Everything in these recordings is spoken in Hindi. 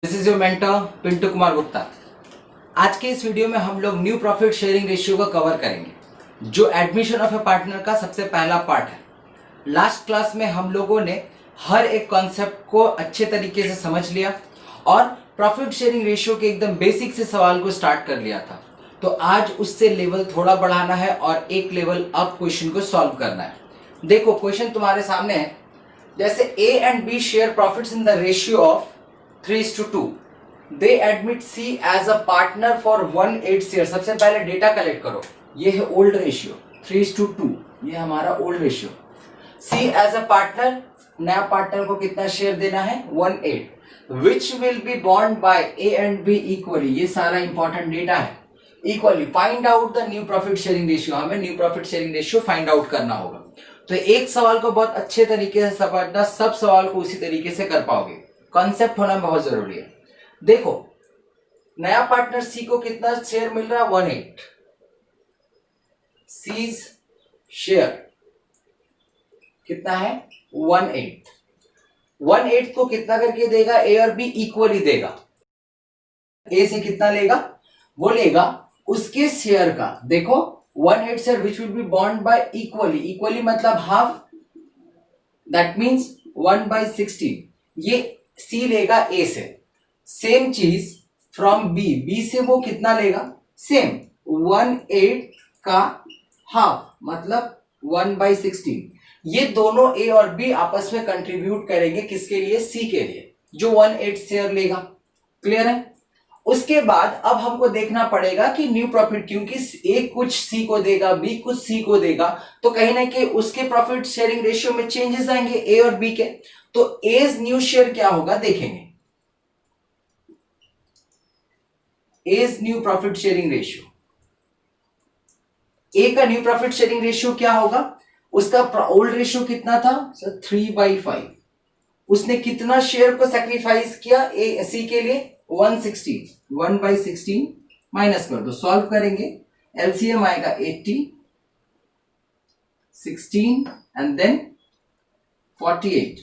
This is your mentor Pintu Kumar Gupta. आज के इस वीडियो में हम लोग न्यू प्रॉफिट शेयरिंग रेशियो को कवर करेंगे, जो एडमिशन ऑफ ए पार्टनर का सबसे पहला पार्ट है। लास्ट क्लास में हम लोगों ने हर एक कॉन्सेप्ट को अच्छे तरीके से समझ लिया और प्रॉफिट शेयरिंग रेशियो के एकदम बेसिक से सवाल को स्टार्ट कर लिया था। तो आज उससे लेवल थोड़ा बढ़ाना है और एक लेवल अप क्वेश्चन को सॉल्व करना है। देखो क्वेश्चन तुम्हारे सामने है, जैसे A and B share profits in the ratio of 3:2। They admit C as a partner for 1/8 share. सबसे पहले डेटा कलेक्ट करो, ये है ओल्ड रेशियो 3:2, ये हमारा old ratio. C as a partner, नया पार्टनर को कितना शेयर देना है 1/8, विच विल बी बॉन्ड by A and B equally. ये सारा इंपॉर्टेंट डेटा है। Equally find out the new profit sharing ratio, हमें new profit sharing ratio find out करना होगा। तो एक सवाल को बहुत अच्छे तरीके से समझना, सब सवाल को उसी तरीके से कर पाओगे। कॉन्सेप्ट होना बहुत जरूरी है। देखो नया पार्टनर सी को कितना शेयर मिल रहा है 1/8। सीज शेयर कितना है 1/8। 1/8 को कितना करके देगा, ए और बी इक्वली देगा। ए से कितना लेगा, वो लेगा उसके शेयर का। देखो 1/8 शेयर विच विल बी बॉन्ड बाय इक्वली, इक्वली मतलब हाफ, दैट मीन्स 1/16। ये सी लेगा ए से। सेम चीज फ्रॉम बी, बी से वो कितना लेगा, सेम 1/8 का हाफ मतलब 1/16। ये दोनों ए और बी आपस में कंट्रीब्यूट करेंगे किसके लिए, सी के लिए, जो 1/8 शेयर लेगा। क्लियर है। उसके बाद अब हमको देखना पड़ेगा कि न्यू प्रॉफिट, क्योंकि ए कुछ सी को देगा, बी कुछ सी को देगा, तो कहीं ना कहीं उसके प्रॉफिट शेयरिंग रेशियो में चेंजेस आएंगे ए और बी के। तो एज न्यू शेयर क्या होगा देखेंगे। As new profit sharing ratio, A का न्यू प्रॉफिट शेयरिंग रेशियो क्या होगा, उसका ओल्ड रेशियो कितना था सर 3/5। उसने कितना शेयर को सैक्रिफाइस किया ए सी के लिए 1/16। 1/16 माइनस कर दो, सॉल्व करेंगे, एलसीएम आएगा 80, 16 एंड देन 48।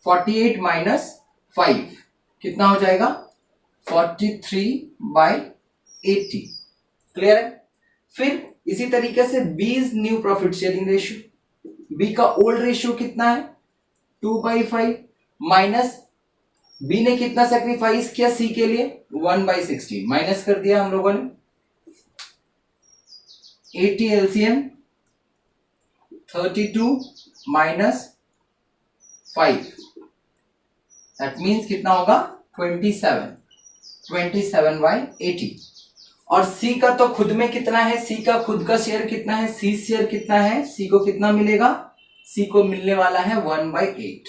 48 माइनस 5 कितना हो जाएगा 43/80। क्लियर है। फिर इसी तरीके से B's new profit sharing ratio, B का ओल्ड रेशियो कितना है 2/5 माइनस बी ने कितना सैक्रिफाइस किया सी के लिए 1/16, माइनस कर दिया हम लोगों ने। 80 एलसीएम 32 माइनस 5, दैट मीन्स कितना होगा 27/80। और सी का तो खुद में कितना है, सी का खुद का शेयर कितना है, सी शेयर कितना है, सी को कितना मिलेगा, सी को मिलने वाला है 1/8।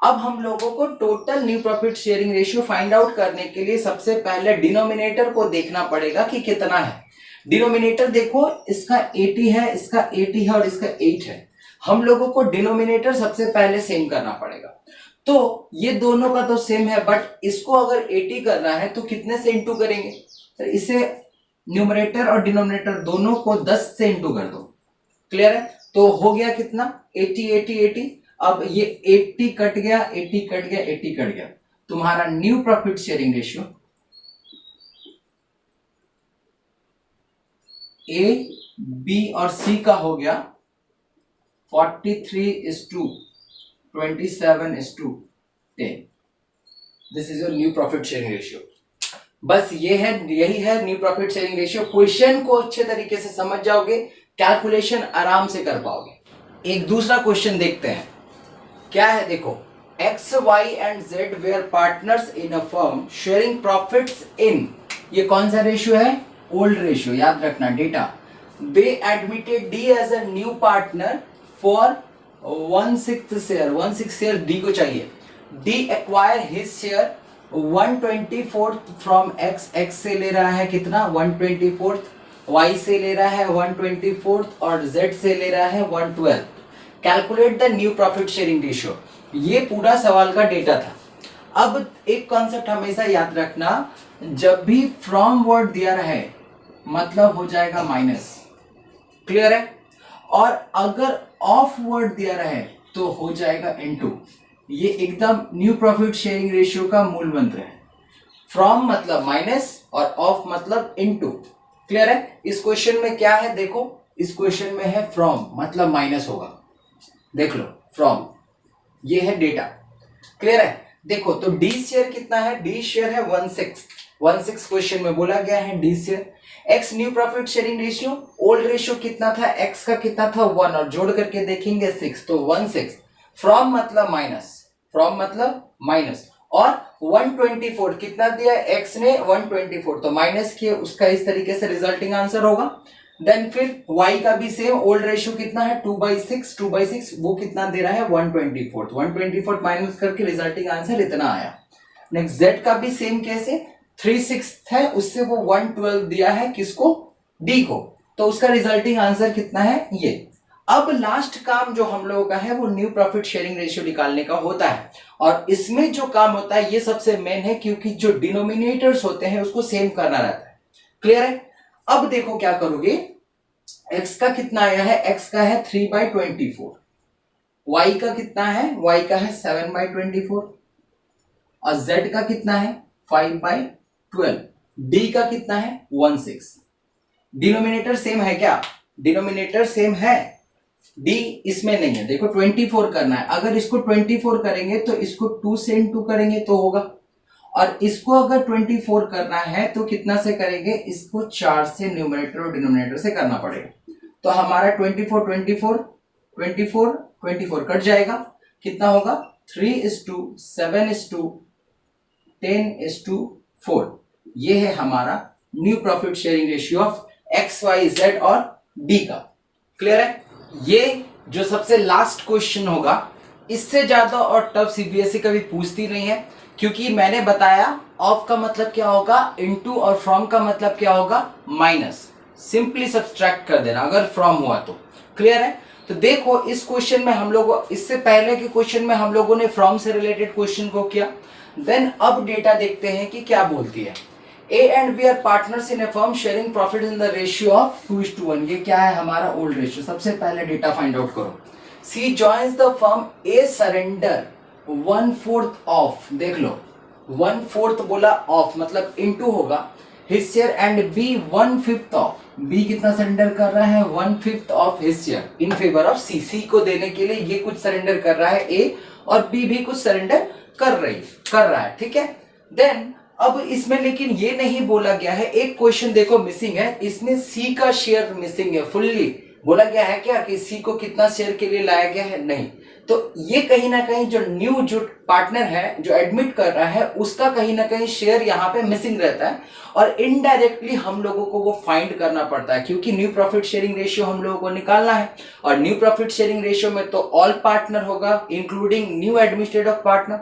अब हम लोगों को total new profit sharing ratio find out करने के लिए सबसे पहले डिनोमिनेटर को देखना पड़ेगा कि कितना है। डिनोमिनेटर देखो, इसका 80 है, इसका 80 है और इसका 8 है। हम लोगों को डिनोमिनेटर सबसे पहले सेम करना पड़ेगा। तो ये दोनों का तो सेम है, बट इसको अगर 80 करना है तो कितने से इंटू करेंगे, तो इसे न्यूमरेटर और डिनोमिनेटर दोनों को 10 से इंटू कर दो। क्लियर है। तो हो गया कितना 80 80 80। अब ये 80 कट गया, 80 कट गया, 80 कट गया। तुम्हारा new profit sharing ratio A B और सी का हो गया 43:27:10। This is your new profit sharing ratio. बस ये है, यही है new profit sharing ratio. Question को अच्छे तरीके से समझ जाओगे, कैलकुलेशन आराम से कर पाओगे। एक दूसरा क्वेश्चन देखते हैं, क्या है देखो, x y and z were partners in a firm sharing profits in, ये कौन सा रेशियो है, ओल्ड रेशियो, याद रखना data. They admitted D as a new partner for 1/6 share, 1/6 share D को चाहिए। D acquire his share 1/24 from x, x से ले रहा है कितना 1/24, वाई से ले रहा है 1/24 और जेड से ले रहा है 1/12। Calculate the new profit sharing ratio. ये पूरा सवाल का डेटा था। अब एक कॉन्सेप्ट हमेशा याद रखना, जब भी फ्रॉम वर्ड दिया रहे मतलब हो जाएगा माइनस। क्लियर है। और अगर ऑफ वर्ड दिया रहे तो हो जाएगा इनटू। ये एकदम न्यू प्रॉफिट शेयरिंग रेशियो का मूल मंत्र है। फ्रॉम मतलब माइनस और ऑफ मतलब इनटू। क्लियर है? इस क्वेश्चन में क्या है देखो, इस क्वेश्चन में है फ्रॉम मतलब माइनस होगा, देख लो फ्रॉम, ये है डेटा। क्लियर है? देखो तो डी शेयर कितना है, डी शेयर है 1/6 क्वेश्चन में बोला गया है D share. X new profit sharing ratio, old ratio कितना था, एक्स का कितना था 1 और जोड़ करके देखेंगे 6, तो 1/6। फ्रॉम मतलब माइनस, फ्रॉम मतलब माइनस, और 124 कितना दिया एक्स ने 124, तो माइनस किए, उसका इस तरीके से रिजल्टिंग आंसर होगा। देन फिर y का भी सेम, ओल्ड रेशियो कितना है 2/6, वो कितना दे रहा है 124 माइनस करके रिजल्टिंग आंसर इतना आया। नेक्स्ट z का भी सेम कैसे, 3/6 है, उससे वो 112 दिया है किसको, d को, तो उसका रिजल्टिंग आंसर कितना है ये। अब लास्ट काम जो हम लोगों का है वो न्यू प्रॉफिट शेयरिंग रेशियो निकालने का होता है, और इसमें जो काम होता है ये सबसे मेन है, क्योंकि जो डिनोमिनेटर्स होते हैं उसको सेम करना रहता है। क्लियर है? अब देखो क्या करोगे, x का कितना आया है, x का है 3/24, y का कितना है, y का है 7/24, और z का कितना है 5/12, d का कितना है 1/6। डिनोमिनेटर सेम है क्या, डिनोमिनेटर सेम है, d इसमें नहीं है। देखो 24 करना है, अगर इसको 24 करेंगे तो इसको 2 से इंटू करेंगे तो होगा, और इसको अगर 24 करना है तो कितना से करेंगे, इसको 4 से न्यूमरेटर और डिनोमिनेटर से करना पड़ेगा। तो हमारा 24 कट जाएगा, कितना होगा 3:7:10:4। ये है हमारा new profit sharing ratio of x y z और डी का। क्लियर है? ये जो सबसे लास्ट क्वेश्चन होगा, इससे ज्यादा और टफ सीबीएसई कभी पूछती नहीं है, क्योंकि मैंने बताया ऑफ का मतलब क्या होगा इनटू, और फ्रॉम का मतलब क्या होगा माइनस, सिंपली सब्सट्रैक्ट कर देना अगर फ्रॉम हुआ तो। क्लियर है? तो देखो इस क्वेश्चन में हम लोग, इससे पहले के क्वेश्चन में हम लोगों ने फ्रॉम से रिलेटेड क्वेश्चन को किया। देन अब डेटा देखते हैं कि क्या बोलती है। A and B are partners in a firm sharing profit in the ratio of 2:1। ये क्या है हमारा ओल्ड रेशियो। सबसे पहले डेटा फाइंड आउट करो। C joins the firm, A surrender 1/4 of, देख लो 1/4 बोला ऑफ मतलब इनटू होगा his share, and B 1/5 of, B कितना सरेंडर कर रहा है 1/5 of his share in favour of C। C को देने के लिए ये कुछ सरेंडर कर रहा है A, और B भी कुछ सरेंडर कर रहा है। ठीक है? देन अब इसमें लेकिन ये नहीं बोला गया है, एक क्वेश्चन देखो मिसिंग है, इसमें सी का शेयर मिसिंग है। फुल्ली बोला गया है क्या कि सी को कितना शेयर के लिए लाया गया है, नहीं। तो ये कहीं ना कहीं जो न्यू जो पार्टनर है जो एडमिट कर रहा है उसका कहीं ना कहीं शेयर यहाँ पे मिसिंग रहता है, और इनडायरेक्टली हम लोगों को वो फाइंड करना पड़ता है, क्योंकि न्यू प्रॉफिट शेयरिंग रेशियो हम लोगों को निकालना है, और न्यू प्रॉफिट शेयरिंग रेशियो में तो ऑल पार्टनर होगा including new administrative partner.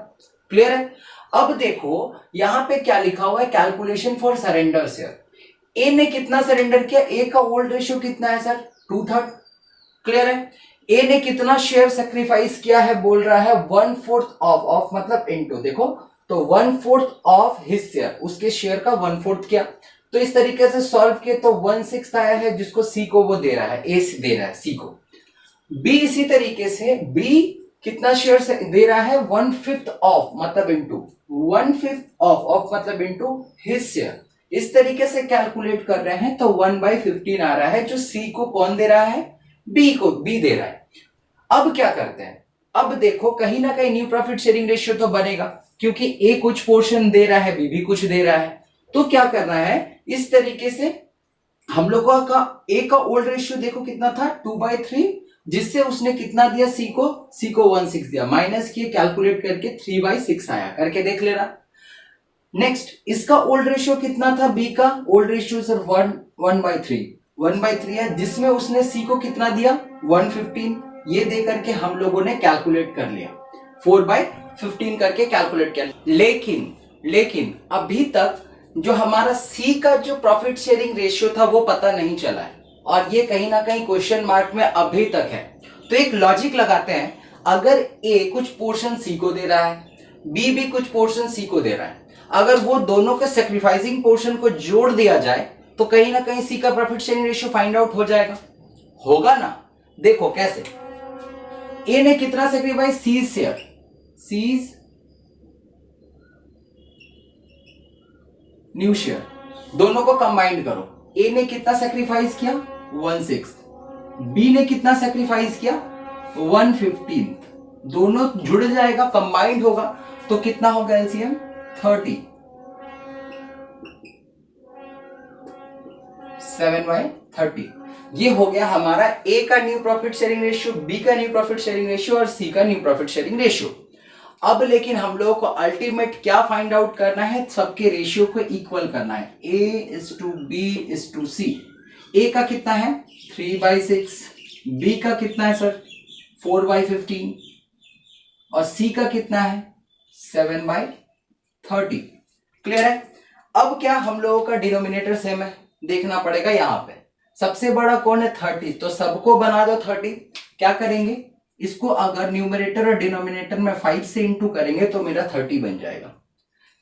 Clear है? अब देखो यहां पे क्या लिखा हुआ है, कैलकुलेशन फॉर सरेंडर शेयर। ए ने कितना सरेंडर किया, ए का ओल्ड रेशियो कितना है सर 2/3। क्लियर है? ए ने कितना शेयर सेक्रीफाइस किया है, बोल रहा है 1/4 ऑफ मतलब इनटू, देखो तो 1/4 ऑफ हिज शेयर, उसके शेयर का 1/4 किया, तो इस तरीके से सॉल्व किए तो 1/6 आया है, जिसको सी को वो दे रहा है, ए दे रहा है सी को। बी इसी तरीके से बी कितना शेयर दे रहा है 1/5 ऑफ मतलब इनटू 1/5 ऑफ मतलब इनटू हिज शेयर, इस तरीके से कैलकुलेट कर रहे हैं तो 1/15 आ रहा है, जो सी को कौन दे रहा है, बी को, बी दे रहा है। अब क्या करते हैं, अब देखो कहीं ना कहीं न्यू प्रॉफिट शेयरिंग रेशियो तो बनेगा, क्योंकि ए कुछ पोर्शन दे रहा है, बी भी कुछ दे रहा है, तो क्या करना है इस तरीके से हम लोगों का ए का ओल्ड रेशियो देखो कितना था 2/3, जिससे उसने कितना दिया सी को 1/6 दिया, माइनस किए कैलकुलेट करके 3/6 आया, करके देख लेना। नेक्स्ट इसका ओल्ड रेशियो कितना था, बी का ओल्ड रेशियो सर 1/3 है, जिसमें उसने सी को कितना दिया 1/15, ये दे करके हम लोगों ने कैलकुलेट कर लिया 4/15 करके कैलकुलेट किया। लेकिन अभी तक जो हमारा सी का जो प्रॉफिट शेयरिंग रेशियो था वो पता नहीं चला है, और ये कहीं ना कहीं क्वेश्चन मार्क में अभी तक है। तो एक लॉजिक लगाते हैं, अगर ए कुछ पोर्शन सी को दे रहा है, बी भी कुछ पोर्शन सी को दे रहा है, अगर वो दोनों के सेक्रीफाइसिंग पोर्शन को जोड़ दिया जाए तो कहीं ना कहीं सी का profit sharing ratio find out हो जाएगा, होगा ना। देखो कैसे, ए ने कितना sacrifice, C's share, C's new share, दोनों को कंबाइंड करो। ए ने कितना सेक्रीफाइस किया 1/6, बी ने कितना सेक्रीफाइस किया 1/15, दोनों जुड़ जाएगा, कंबाइंड होगा तो कितना होगा एलसीएम 30, 7/30। ये हो गया हमारा ए का new profit sharing ratio, B का न्यू प्रॉफिट शेयरिंग रेशियो और सी का न्यू प्रॉफिट शेयरिंग रेशियो। अब लेकिन हम लोगों को अल्टीमेट क्या फाइंड आउट करना है, सबके रेशियो को इक्वल करना है, A/B/C। ए का कितना है 3/6, बी का कितना है सर 4/15 और सी का कितना है 7/30। क्लियर है। अब क्या हम लोगों का डिनोमिनेटर सेम है, देखना पड़ेगा यहां पे। सबसे बड़ा कौन है 30, तो सबको बना दो 30। क्या करेंगे, इसको अगर न्यूमरेटर और डिनोमिनेटर में 5 से इंटू करेंगे तो मेरा 30 बन जाएगा।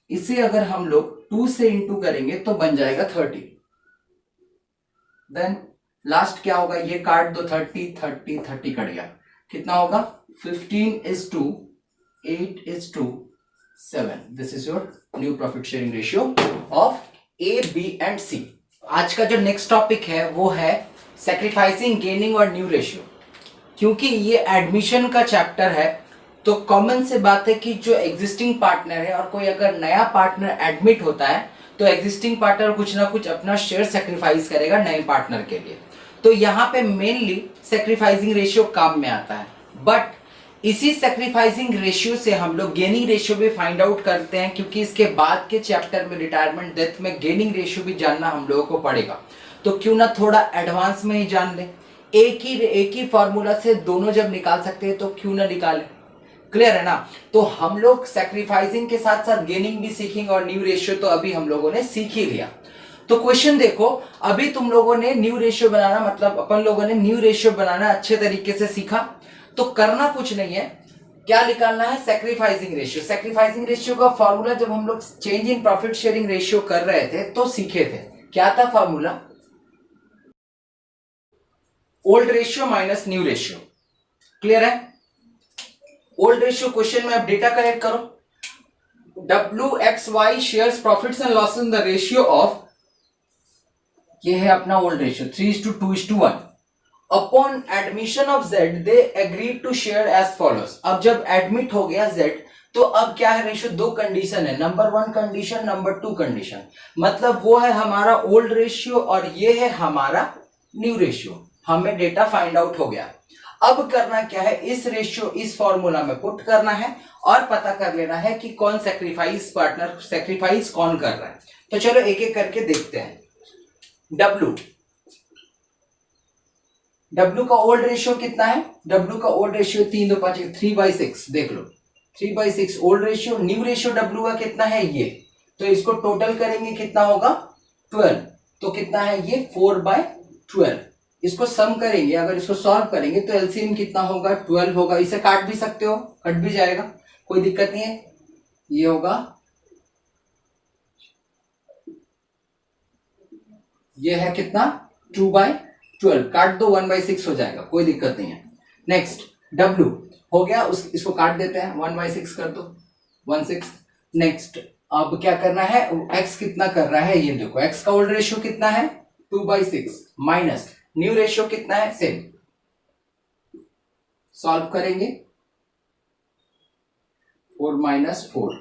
इसे अगर हम लोग 2 से इंटू करेंगे तो बन जाएगा 30। देन लास्ट क्या होगा, ये काट दो 30 30 30 कट गया, कितना होगा 15:8:7। This is your new profit sharing ratio of A, B and C. आज का जो नेक्स्ट टॉपिक है वो है सैक्रिफाइसिंग, गेनिंग और न्यू रेशियो। क्योंकि ये एडमिशन का चैप्टर है तो कॉमन से बात है कि जो एग्जिस्टिंग पार्टनर है और कोई अगर नया पार्टनर एडमिट होता है तो एग्जिस्टिंग पार्टनर कुछ ना कुछ अपना शेयर सेक्रीफाइस करेगा नए पार्टनर के लिए। तो यहाँ पे मेनली सेक्रीफाइसिंग रेशियो काम में आता है। बट इसी सेक्रीफाइसिंग रेशियो से हम लोग गेनिंग रेशियो भी फाइंड आउट करते हैं, क्योंकि इसके बाद के चैप्टर में रिटायरमेंट डेथ में गेनिंग रेशियो भी जानना हम लोगों को पड़ेगा। तो क्यों ना थोड़ा एडवांस में ही जान लें। एक ही फॉर्मूला से दोनों जब निकाल सकते हैं तो क्यों ना निकालें। क्लियर है ना। तो हम लोग सैक्रिफाइसिंग के साथ साथ गेनिंग भी सीखेंगे और न्यू रेशियो तो अभी हम लोगों ने सीख ही लिया। तो क्वेश्चन देखो, अभी तुम लोगों ने न्यू रेशियो बनाना, मतलब अपन लोगों ने न्यू रेशियो बनाना अच्छे तरीके से सीखा। तो करना कुछ नहीं है, क्या निकालना है सैक्रिफाइसिंग रेशियो। सैक्रिफाइसिंग रेशियो का फॉर्मूला जब हम लोग change in profit sharing ratio कर रहे थे तो सीखे थे। क्या था formula, old ratio minus new ratio. Clear है। ओल्ड रेशियो क्वेश्चन में आप डेटा कलेक्ट करो, WXY shares profits and losses in the ratio of, ये है अपना old ratio 3:2:1। Upon admission of Z they agreed to share as follows. अब जब एडमिट हो गया Z तो अब क्या है रेशियो, दो कंडीशन है, नंबर 1 कंडीशन, नंबर 2 कंडीशन। मतलब वो है हमारा ओल्ड रेशियो और ये है हमारा न्यू रेशियो। हमें डेटा फाइंड आउट हो गया। अब करना क्या है, इस रेशियो इस फॉर्मूला में पुट करना है और पता कर लेना है कि कौन सैक्रिफाइस पार्टनर सैक्रिफाइस कौन कर रहा है। तो चलो एक एक करके देखते हैं। W का ओल्ड रेशियो कितना है, W का ओल्ड रेशियो 3:5 3/6। देख लो 3/6 old ratio. New ratio W का कितना है ये, तो इसको टोटल करेंगे कितना होगा 12। तो कितना है ये 4/12। इसको सम करेंगे, अगर इसको सॉल्व करेंगे तो एलसीएम कितना होगा 12 होगा। इसे काट भी सकते हो, कट भी जाएगा, कोई दिक्कत नहीं है। ये होगा, ये है कितना 2/12, काट दो 1/6 हो जाएगा, कोई दिक्कत नहीं है। नेक्स्ट W हो गया, इसको काट देते हैं 1/6 कर दो 1/6। नेक्स्ट अब क्या करना है, X कितना कर रहा है ये देखो, X का ओल्ड रेशियो कितना है 2/6 माइनस न्यू रेशियो कितना है सेम। सॉल्व करेंगे 4 - 4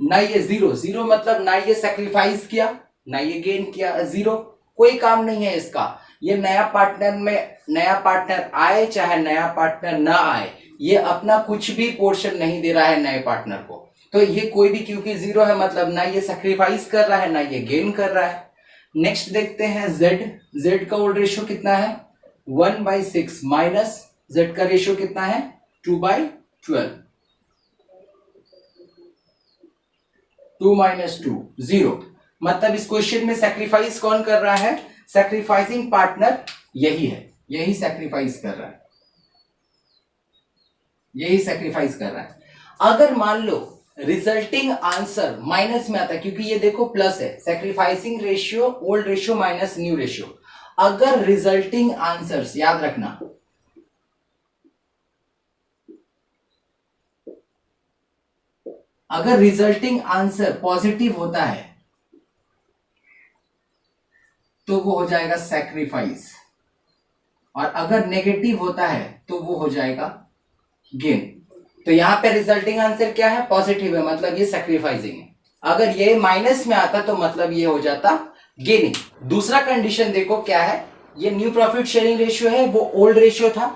ना, ये 0 मतलब ना ये सैक्रिफाइस किया ना ये गेन किया, 0 कोई काम नहीं है इसका। ये नया पार्टनर आए चाहे नया पार्टनर ना आए, ये अपना कुछ भी पोर्शन नहीं दे रहा है नए पार्टनर को। तो ये कोई भी, क्योंकि 0 है मतलब ना ये सैक्रिफाइस कर रहा है ना ये गेन कर रहा है। नेक्स्ट देखते हैं Z का ओल्ड रेशियो कितना है 1/6 माइनस Z का रेशियो कितना है 2/12। 2 - 2 0, मतलब इस क्वेश्चन में सैक्रिफाइस कौन कर रहा है, सैक्रिफाइसिंग पार्टनर यही है, यही सैक्रिफाइस कर रहा है, यही सैक्रिफाइस कर रहा है। अगर मान लो रिजल्टिंग आंसर माइनस में आता है, क्योंकि ये देखो प्लस है, sacrificing ratio old ratio minus new ratio. अगर रिजल्टिंग आंसर्स, याद रखना, अगर रिजल्टिंग आंसर पॉजिटिव होता है तो वो हो जाएगा सैक्रिफाइस, और अगर नेगेटिव होता है तो वो हो जाएगा गेन। तो यहाँ पे रिजल्टिंग आंसर क्या है? पॉजिटिव है, मतलब ये सैक्रिफाइसिंग है। अगर ये माइनस में आता तो मतलब ये हो जाता गेनिंग। दूसरा कंडीशन देखो क्या है, ये न्यू प्रॉफिट शेयरिंग रेशियो है, वो ओल्ड रेशियो था,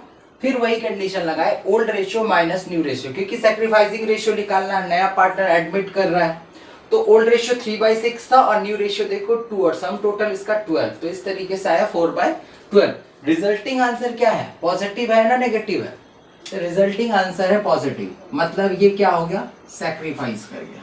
फिर वही कंडीशन लगाए old ratio minus new ratio, क्योंकि सैक्रिफाइसिंग रेशियो निकालना, नया पार्टनर एडमिट कर रहा है, तो ओल्ड रेशियो 3/6 था और न्यू रेशियो देखो 2 और सम टोटल इसका 12, तो इस तरीके से आया 4/12। रिजल्टिंग आंसर क्या है? पॉजिटिव है ना नेगेटिव है? तो रिजल्टिंग आंसर है पॉजिटिव, मतलब ये क्या हो गया? सैक्रिफाइस कर गया।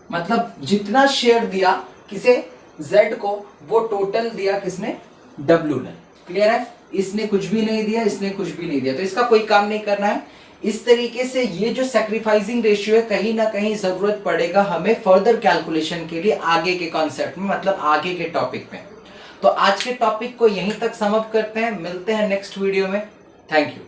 मतलब जितना शेयर दिया किसे? Z को, वो टोटल दिया किसने? W ने। क्लियर है? इसने कुछ भी नहीं दिया, इसने कुछ भी नहीं दिया, तो इसका कोई काम नहीं करना है। इस तरीके से ये जो सैक्रिफाइसिंग रेशियो है, कहीं ना कहीं जरूरत पड़ेगा हमें फर्दर कैलकुलेशन के लिए आगे के कॉन्सेप्ट में, मतलब आगे के टॉपिक में। तो आज के टॉपिक को यहीं तक समाप्त करते हैं, मिलते हैं नेक्स्ट वीडियो में। Thank you.